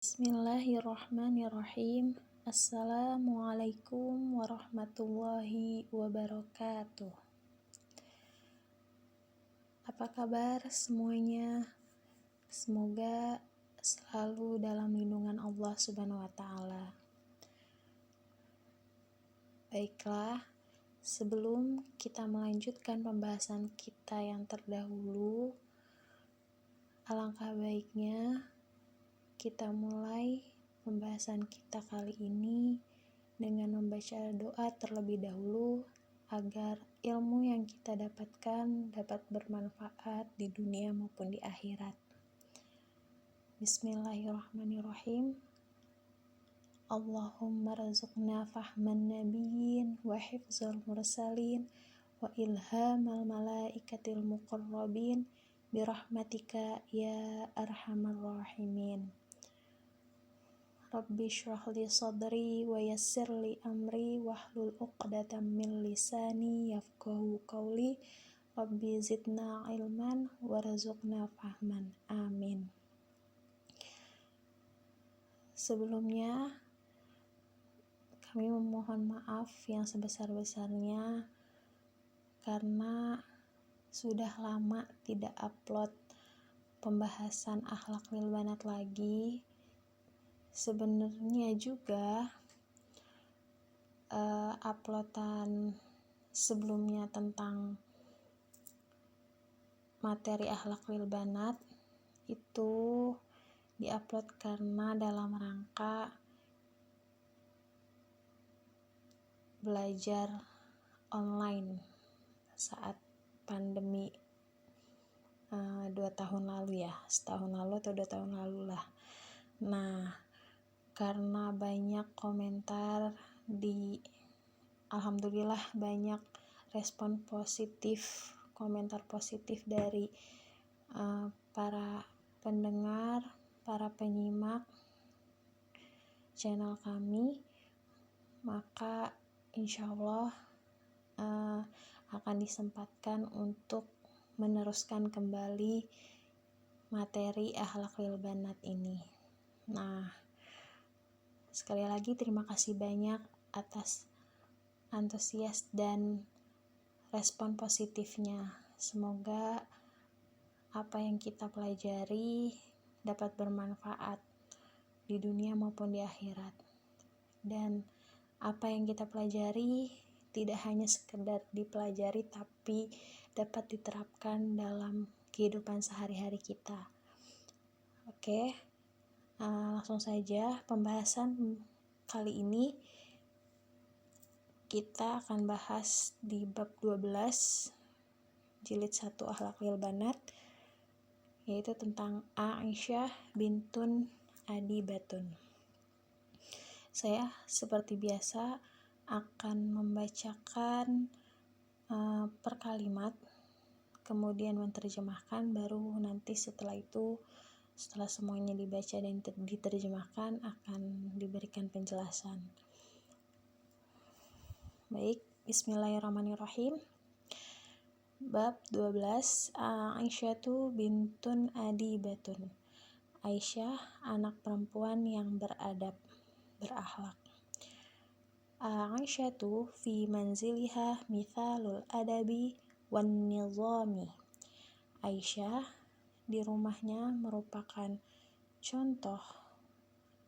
Bismillahirrahmanirrahim. Assalamualaikum warahmatullahi wabarakatuh. Apa kabar semuanya? Semoga selalu dalam lindungan Allah Subhanahu wa Ta'ala. Baiklah, sebelum kita melanjutkan pembahasan kita yang terdahulu, alangkah baiknya kita mulai pembahasan kita kali ini dengan membaca doa terlebih dahulu agar ilmu yang kita dapatkan dapat bermanfaat di dunia maupun di akhirat. Bismillahirrahmanirrahim. Allahumma razuqna fahman nabiyyin wa hifzal mursalin wa ilhamal malaikatil muqarrabin birahmatika ya arhamar rahimin. Rabbi shrah li sadri wa yassir li amri wahlul 'uqdatam min lisani yafqahu qawli. Rabbi zidna ilman warzuqna fahman. Amin. Sebelumnya kami memohon maaf yang sebesar-besarnya karena sudah lama tidak upload pembahasan akhlak lil banat lagi. Sebenarnya juga uploadan sebelumnya tentang materi akhlak lil banat itu diupload karena dalam rangka belajar online saat pandemi 2 tahun lalu ya, setahun lalu atau 2 tahun lalu lah. Nah, karena banyak komentar alhamdulillah banyak respon positif, komentar positif dari para pendengar, para penyimak channel kami, maka insyaallah akan disempatkan untuk meneruskan kembali materi akhlak lil banat ini. Nah, sekali lagi terima kasih banyak atas antusias dan respon positifnya. Semoga apa yang kita pelajari dapat bermanfaat di dunia maupun di akhirat. Dan apa yang kita pelajari tidak hanya sekedar dipelajari tapi dapat diterapkan dalam kehidupan sehari-hari kita. Oke. Langsung saja pembahasan kali ini kita akan bahas di bab 12 jilid 1 akhlak lil banat, yaitu tentang Aisyah bintun Adi Batun. Saya seperti biasa akan membacakan per kalimat, kemudian menerjemahkan, baru nanti setelah semuanya dibaca dan diterjemahkan akan diberikan penjelasan. Baik, bismillahirrahmanirrahim. Bab 12, Aisyatu bintun Adi Batun. Aisyah, anak perempuan yang beradab, berakhlak. Aisyatu fi manziliha mithalul adabi wan nizami. Aisyah di rumahnya merupakan contoh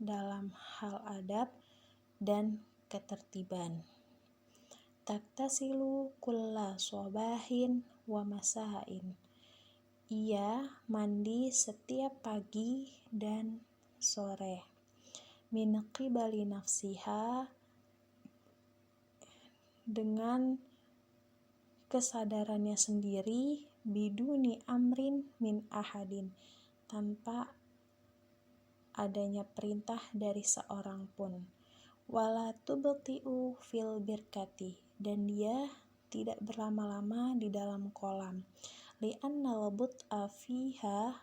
dalam hal adab dan ketertiban. Taktasilu kulla sobahin wa masain. Ia mandi setiap pagi dan sore. Min qibali nafsiha, dengan kesadarannya sendiri, biduni amrin min ahadin, tanpa adanya perintah dari seorang pun. Wala tubti'u fil birkati, dan dia tidak berlama-lama di dalam kolam. Li'annal but'a fiha,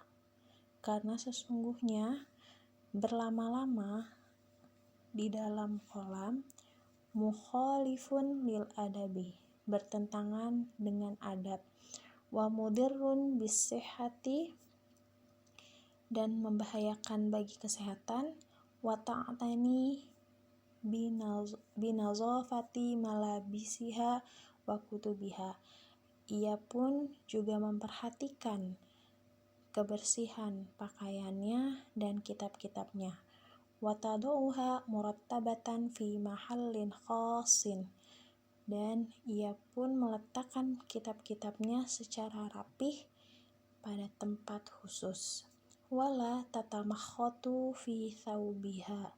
karena sesungguhnya berlama-lama di dalam kolam, mukhalifun lil adabi, bertentangan dengan adab. Wa mudirrun bisihhati, dan membahayakan bagi kesehatan. Wa ta'tani binazafati malabisiha wa kutubiha. Ia pun juga memperhatikan kebersihan pakaiannya dan kitab-kitabnya. Wa tadauha murattabatan fi mahallin khassin. Dan ia pun meletakkan kitab-kitabnya secara rapih pada tempat khusus. Wala tatamakhatu fi thawbiha.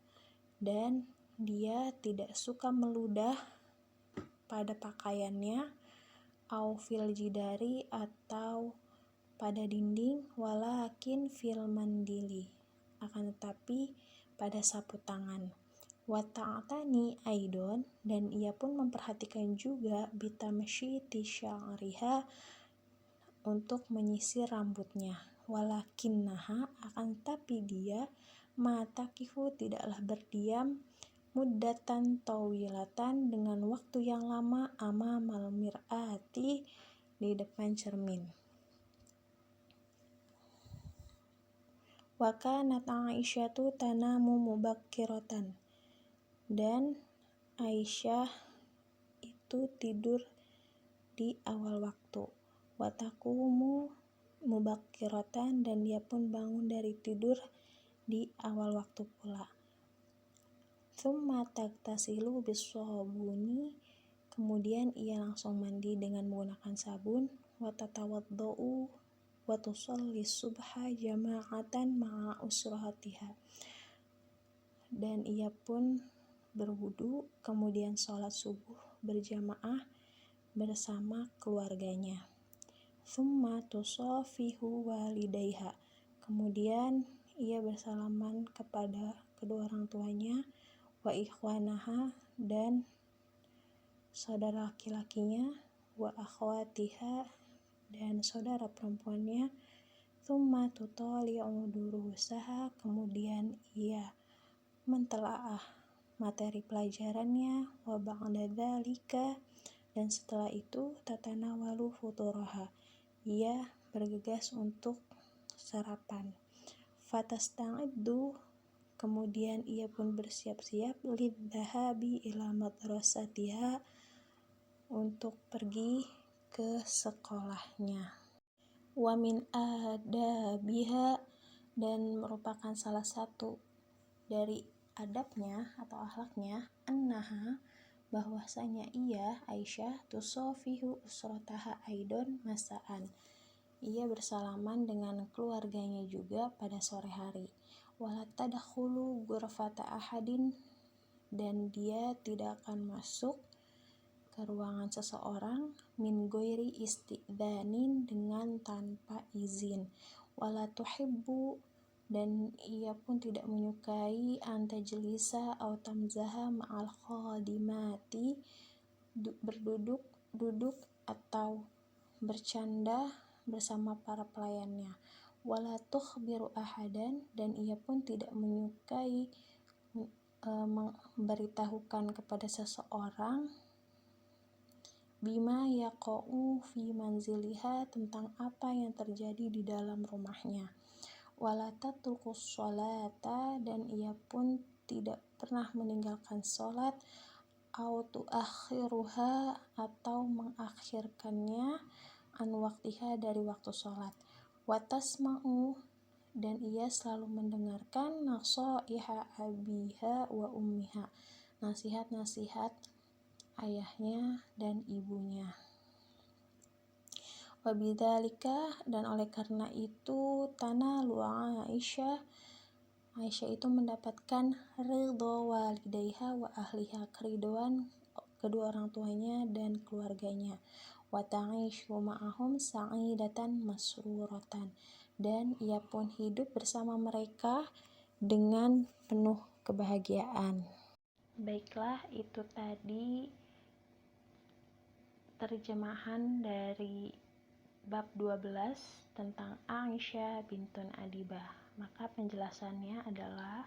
Dan dia tidak suka meludah pada pakaiannya, au fil jidari, atau pada dinding, walakin fil mandili, akan tetapi pada sapu tangan. Wa ta'tani aidon, dan ia pun memperhatikan juga bitamshiti sya'riha, untuk menyisir rambutnya. Walakinnaha, akan tapi dia matakifu, tidaklah berdiam, muddatan tawilatan, dengan waktu yang lama, amamal mir'ati, di depan cermin. Wa kanat Aisyatu tanamu mubakkiratan. Dan Aisyah itu tidur di awal waktu. Wa taqumu mubakkiratan, dan dia pun bangun dari tidur di awal waktu pula. Tsumma tagtasilu bis-sabuni, kemudian ia langsung mandi dengan menggunakan sabun. Wa tatawaddau wa tusalli subha jama'atan ma'a usratiha. Dan ia pun berwudu, kemudian sholat subuh berjamaah bersama keluarganya. Tsumma tusafihu walidayha, kemudian ia bersalaman kepada kedua orang tuanya, wa ikhwanaha, dan saudara laki-lakinya, wa akhwatiha, dan saudara perempuannya. Tsumma tutali'u durusaha, kemudian ia mentelaah materi pelajarannya. Wa ba'da dzalika, dan setelah itu, tatanawalu futuraha, ia bergegas untuk sarapan. Fatasta'iddu, kemudian ia pun bersiap-siap, lidzahabi ila madrasatiha, untuk pergi ke sekolahnya. Wa min adabiha, dan merupakan salah satu dari adabnya atau akhlaknya, annaha, bahwasanya ia Aisyah tusafihu usrataha aidon masaan, ia bersalaman dengan keluarganya juga pada sore hari. Wala tadkhulu ghurfata ahadin, dan dia tidak akan masuk ke ruangan seseorang, min ghairi istidzanin, dengan tanpa izin. Wala tuhibbu, dan ia pun tidak menyukai, antajlisa atau tamzaha ma'al khadimati, duduk atau bercanda bersama para pelayannya. Wala tukhbiru ahadan, dan ia pun tidak menyukai memberitahukan kepada seseorang, bima yaqa'u fi manziliha, tentang apa yang terjadi di dalam rumahnya. Wala tatrukus sholata, dan ia pun tidak pernah meninggalkan sholat, au tuakhiruha, atau mengakhirkannya, an waktiha, dari waktu sholat. Wa tasma'u, dan ia selalu mendengarkan, nasaiha abiha wa ummiha, nasihat-nasihat ayahnya dan ibunya. Wabidzalika, dan oleh karena itu, tanalu Aisyah itu mendapatkan ridha walidayha wa ahliha, keriduan kedua orang tuanya dan keluarganya. Wa ta'ishu ma'ahum sa'idatan masruratan, dan ia pun hidup bersama mereka dengan penuh kebahagiaan. Baiklah, itu tadi terjemahan dari bab 12 tentang Aisyah bintun Adibah. Maka penjelasannya adalah,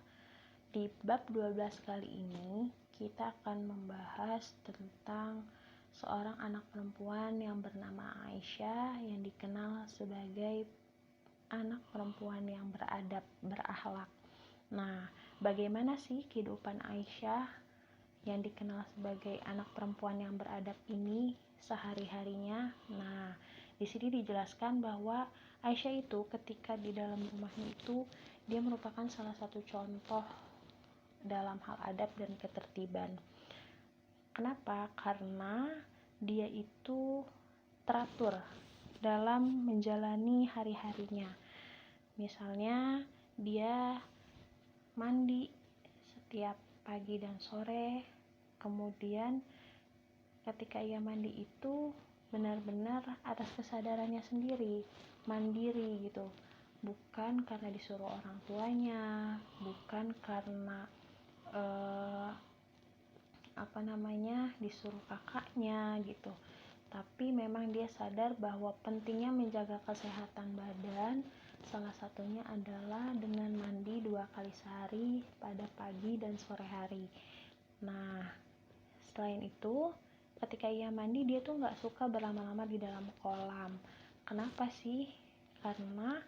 di bab 12 kali ini kita akan membahas tentang seorang anak perempuan yang bernama Aisyah, yang dikenal sebagai anak perempuan yang beradab, berakhlak. Nah, bagaimana sih kehidupan Aisyah yang dikenal sebagai anak perempuan yang beradab ini sehari-harinya? Nah, di sini dijelaskan bahwa Aisyah itu ketika di dalam rumahnya itu dia merupakan salah satu contoh dalam hal adab dan ketertiban. Kenapa? Karena dia itu teratur dalam menjalani hari-harinya. Misalnya dia mandi setiap pagi dan sore, kemudian ketika ia mandi itu benar-benar atas kesadarannya sendiri, mandiri gitu, bukan karena disuruh orang tuanya, bukan karena disuruh kakaknya gitu, tapi memang dia sadar bahwa pentingnya menjaga kesehatan badan. Salah satunya adalah dengan mandi 2 kali sehari pada pagi dan sore hari. Nah, selain itu, ketika ia mandi dia tuh nggak suka berlama-lama di dalam kolam. Kenapa sih? Karena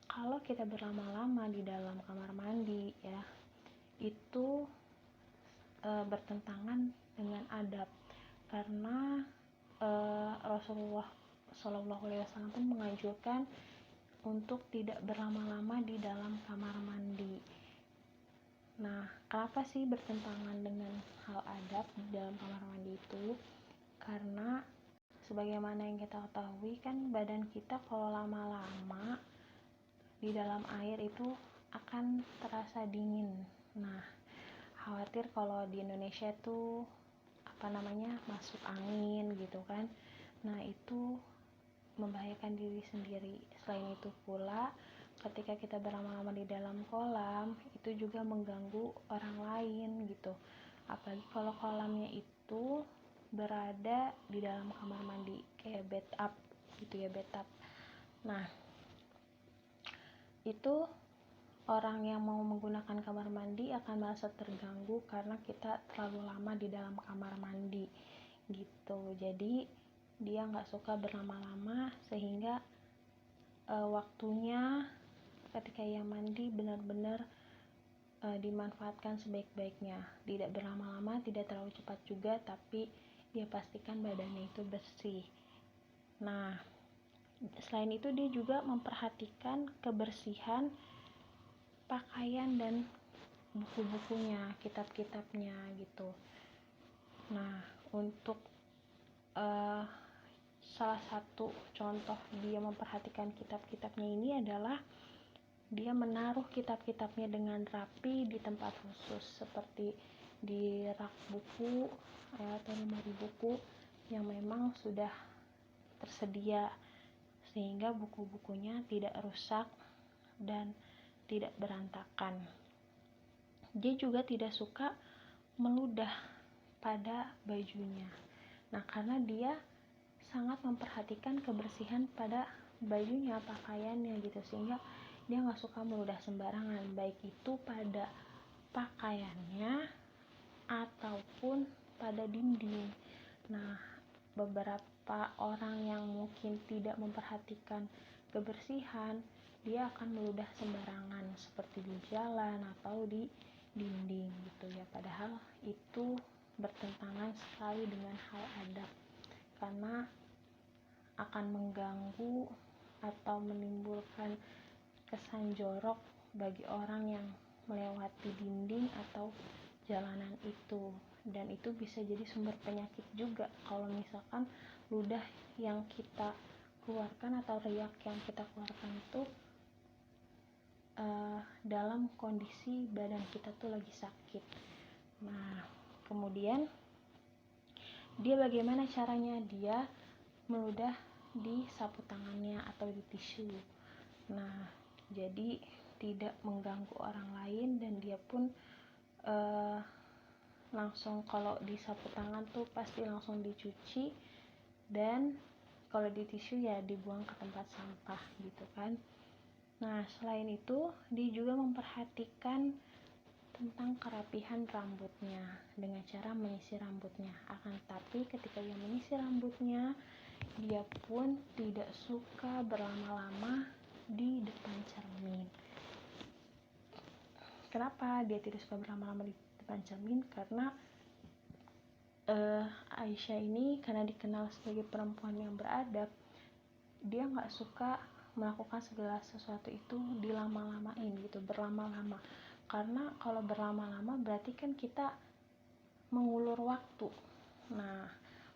kalau kita berlama-lama di dalam kamar mandi ya, itu bertentangan dengan adab. Karena Rasulullah SAW pun menganjurkan untuk tidak berlama-lama di dalam kamar mandi. Nah, kenapa sih bertentangan dengan hal adab di dalam kamar mandi itu? Karena sebagaimana yang kita ketahui kan badan kita kalau lama-lama di dalam air itu akan terasa dingin. Nah, khawatir kalau di Indonesia tuh masuk angin gitu kan. Nah, itu membahayakan diri sendiri. Selain itu pula, ketika kita berlama-lama di dalam kolam, itu juga mengganggu orang lain gitu. Apalagi kalau kolamnya itu berada di dalam kamar mandi, kayak bathtub gitu ya, bathtub. Nah, itu orang yang mau menggunakan kamar mandi akan merasa terganggu karena kita terlalu lama di dalam kamar mandi gitu. Jadi dia nggak suka berlama-lama, sehingga waktunya ketika ia mandi benar-benar dimanfaatkan sebaik-baiknya. Tidak berlama-lama, tidak terlalu cepat juga, tapi dia pastikan badannya itu bersih. Nah, selain itu dia juga memperhatikan kebersihan pakaian dan buku-bukunya, kitab-kitabnya gitu. Nah, untuk salah satu contoh dia memperhatikan kitab-kitabnya ini adalah dia menaruh kitab-kitabnya dengan rapi di tempat khusus, seperti di rak buku atau lemari buku yang memang sudah tersedia, sehingga buku-bukunya tidak rusak dan tidak berantakan. Dia juga tidak suka meludah pada bajunya. Nah, karena dia sangat memperhatikan kebersihan pada bajunya, pakaiannya gitu, sehingga dia nggak suka meludah sembarangan, baik itu pada pakaiannya ataupun pada dinding. Nah, beberapa orang yang mungkin tidak memperhatikan kebersihan, dia akan meludah sembarangan seperti di jalan atau di dinding gitu ya, padahal itu bertentangan sekali dengan hal adab, karena akan mengganggu atau menimbulkan kesan jorok bagi orang yang melewati dinding atau jalanan itu, dan itu bisa jadi sumber penyakit juga kalau misalkan ludah yang kita keluarkan atau riak yang kita keluarkan itu dalam kondisi badan kita tuh lagi sakit. Nah, kemudian dia bagaimana caranya? Dia meludah di sapu tangannya atau di tisu. Nah, jadi tidak mengganggu orang lain, dan dia pun langsung kalau di sapu tangan tuh pasti langsung dicuci, dan kalau di tisu ya dibuang ke tempat sampah gitu kan. Nah, selain itu dia juga memperhatikan tentang kerapihan rambutnya dengan cara menyisir rambutnya. Akan tetapi ketika ia menyisir rambutnya, dia pun tidak suka berlama-lama di depan cermin. Kenapa dia tidak suka berlama-lama di depan cermin? Karena Aisyah ini karena dikenal sebagai perempuan yang beradab, dia nggak suka melakukan segala sesuatu itu dilama-lamain gitu, berlama-lama. Karena kalau berlama-lama berarti kan kita mengulur waktu. Nah,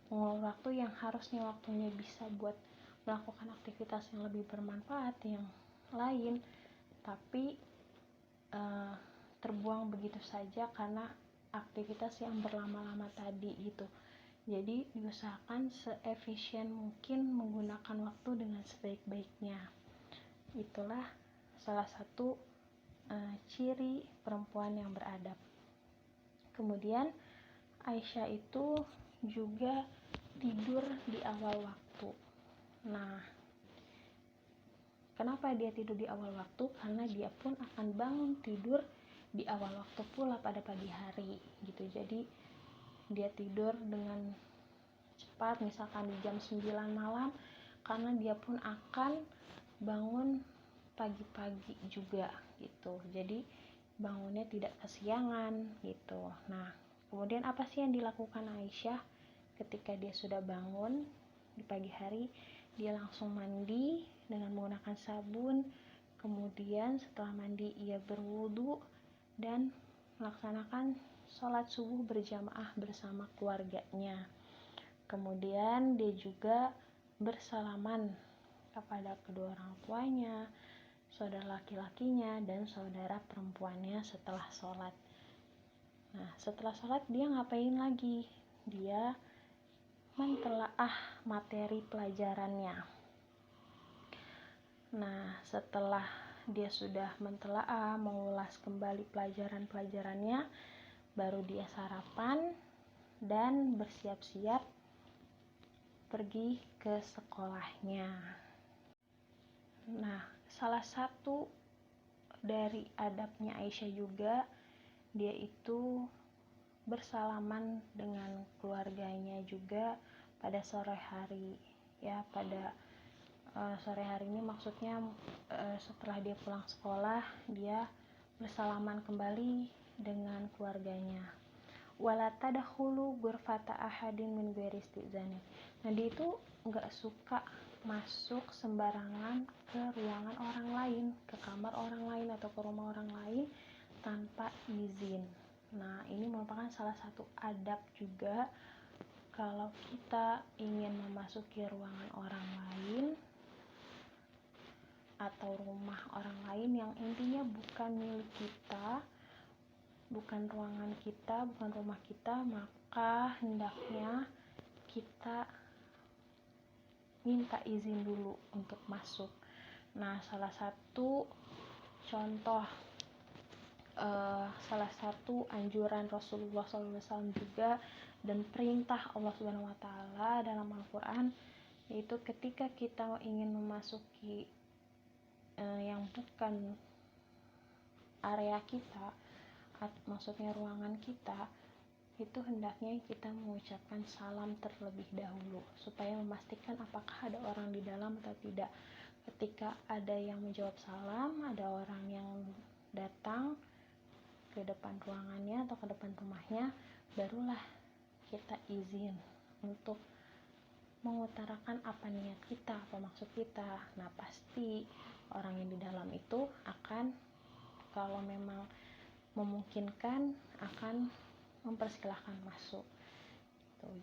mengulur waktu yang harusnya waktunya bisa buat melakukan aktivitas yang lebih bermanfaat yang lain, tapi terbuang begitu saja karena aktivitas yang berlama-lama tadi gitu. Jadi diusahakan seefisien mungkin menggunakan waktu dengan sebaik-baiknya. Itulah salah satu ciri perempuan yang beradab. Kemudian Aisyah itu juga tidur di awal waktu. Nah, kenapa dia tidur di awal waktu? Karena dia pun akan bangun tidur di awal waktu pula pada pagi hari gitu. Jadi dia tidur dengan cepat, misalkan di jam 9 malam, karena dia pun akan bangun pagi-pagi juga gitu. Jadi bangunnya tidak kesiangan gitu. Nah, kemudian apa sih yang dilakukan Aisyah ketika dia sudah bangun di pagi hari? Dia langsung mandi dengan menggunakan sabun. Kemudian setelah mandi ia berwudu dan melaksanakan sholat subuh berjamaah bersama keluarganya. Kemudian dia juga bersalaman kepada kedua orang tuanya, saudara laki-lakinya, dan saudara perempuannya setelah sholat. Nah, setelah sholat dia ngapain lagi? Dia mentelaah materi pelajarannya. Nah, setelah dia sudah mentelaah, mengulas kembali pelajaran-pelajarannya, baru dia sarapan dan bersiap-siap pergi ke sekolahnya. Nah, salah satu dari adabnya Aisyah juga, dia itu bersalaman dengan keluarganya juga pada sore hari. Ya, pada sore hari ini maksudnya setelah dia pulang sekolah, dia bersalaman kembali dengan keluarganya. Wala tadkhulu ghurfata ahadin min ghairi istizani. Nah, dia itu nggak suka masuk sembarangan ke ruangan orang lain, ke kamar orang lain atau ke rumah orang lain tanpa izin. Nah, ini merupakan salah satu adab juga kalau kita ingin memasuki ruangan orang lain atau rumah orang lain yang intinya bukan milik kita, bukan ruangan kita, bukan rumah kita, maka hendaknya kita minta izin dulu untuk masuk. Nah, salah satu contoh, salah satu anjuran Rasulullah SAW juga dan perintah Allah Subhanahu Wa Taala dalam Al-Quran, yaitu ketika kita ingin memasuki yang bukan area kita, maksudnya ruangan kita, itu hendaknya kita mengucapkan salam terlebih dahulu supaya memastikan apakah ada orang di dalam atau tidak. Ketika ada yang menjawab salam, ada orang yang datang ke depan ruangannya atau ke depan rumahnya, barulah kita izin untuk mengutarakan apa niat kita, apa maksud kita. Nah, pasti orang yang di dalam itu akan, kalau memang memungkinkan, akan mempersilahkan masuk.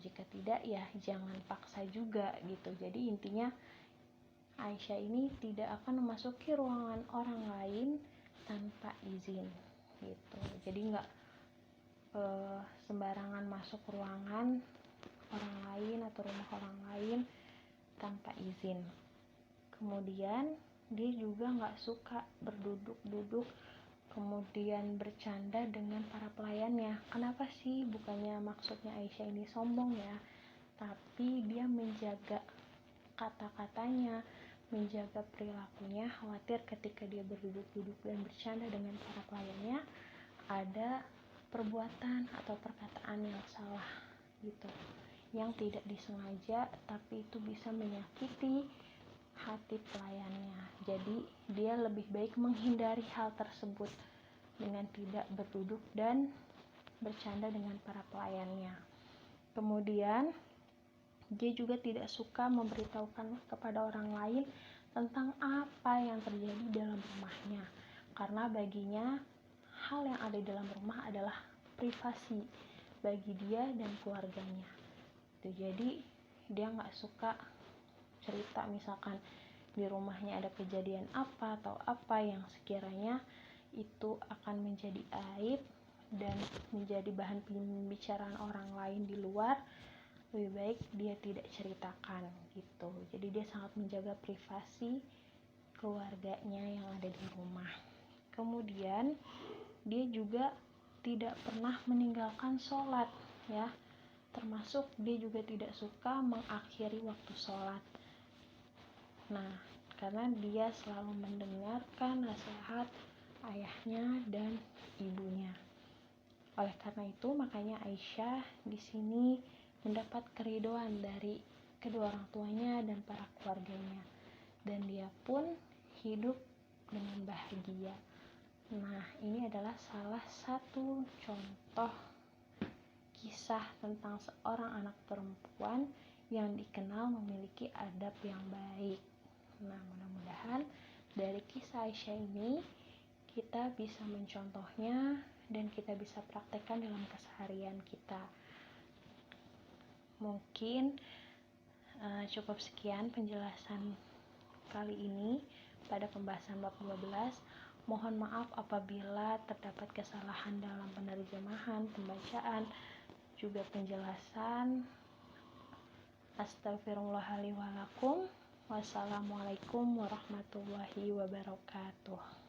Jika tidak, ya jangan paksa juga gitu. Jadi intinya Aisyah ini tidak akan memasuki ruangan orang lain tanpa izin gitu. Jadi nggak sembarangan masuk ruangan orang lain atau rumah orang lain tanpa izin. Kemudian dia juga nggak suka berduduk-duduk kemudian bercanda dengan para pelayannya. Kenapa sih? Bukannya maksudnya Aisyah ini sombong ya, tapi dia menjaga kata-katanya, menjaga perilakunya, khawatir ketika dia berduduk-duduk dan bercanda dengan para pelayannya ada perbuatan atau perkataan yang salah gitu, yang tidak disengaja tapi itu bisa menyakiti hati pelayannya. Jadi dia lebih baik menghindari hal tersebut dengan tidak berduduk dan bercanda dengan para pelayannya. Kemudian dia juga tidak suka memberitahukan kepada orang lain tentang apa yang terjadi dalam rumahnya, karena baginya hal yang ada di dalam rumah adalah privasi bagi dia dan keluarganya. Jadi dia nggak suka cerita misalkan di rumahnya ada kejadian apa atau apa yang sekiranya itu akan menjadi aib dan menjadi bahan pembicaraan orang lain di luar. Lebih baik dia tidak ceritakan gitu. Jadi dia sangat menjaga privasi keluarganya yang ada di rumah. Kemudian dia juga tidak pernah meninggalkan sholat, ya, termasuk dia juga tidak suka mengakhiri waktu sholat. Nah, karena dia selalu mendengarkan nasihat ayahnya dan ibunya. Oleh karena itu, makanya Aisyah di sini mendapat keridhaan dari kedua orang tuanya dan para keluarganya, dan dia pun hidup dengan bahagia. Nah, ini adalah salah satu contoh kisah tentang seorang anak perempuan yang dikenal memiliki adab yang baik. Nah, mudah-mudahan dari kisah Aisyah ini kita bisa mencontohnya dan kita bisa praktekkan dalam keseharian kita. Mungkin cukup sekian penjelasan kali ini pada pembahasan bab 12. Mohon maaf apabila terdapat kesalahan dalam penerjemahan, pembacaan, juga penjelasan. Astagfirullahaladzim. Wassalamualaikum warahmatullahi wabarakatuh.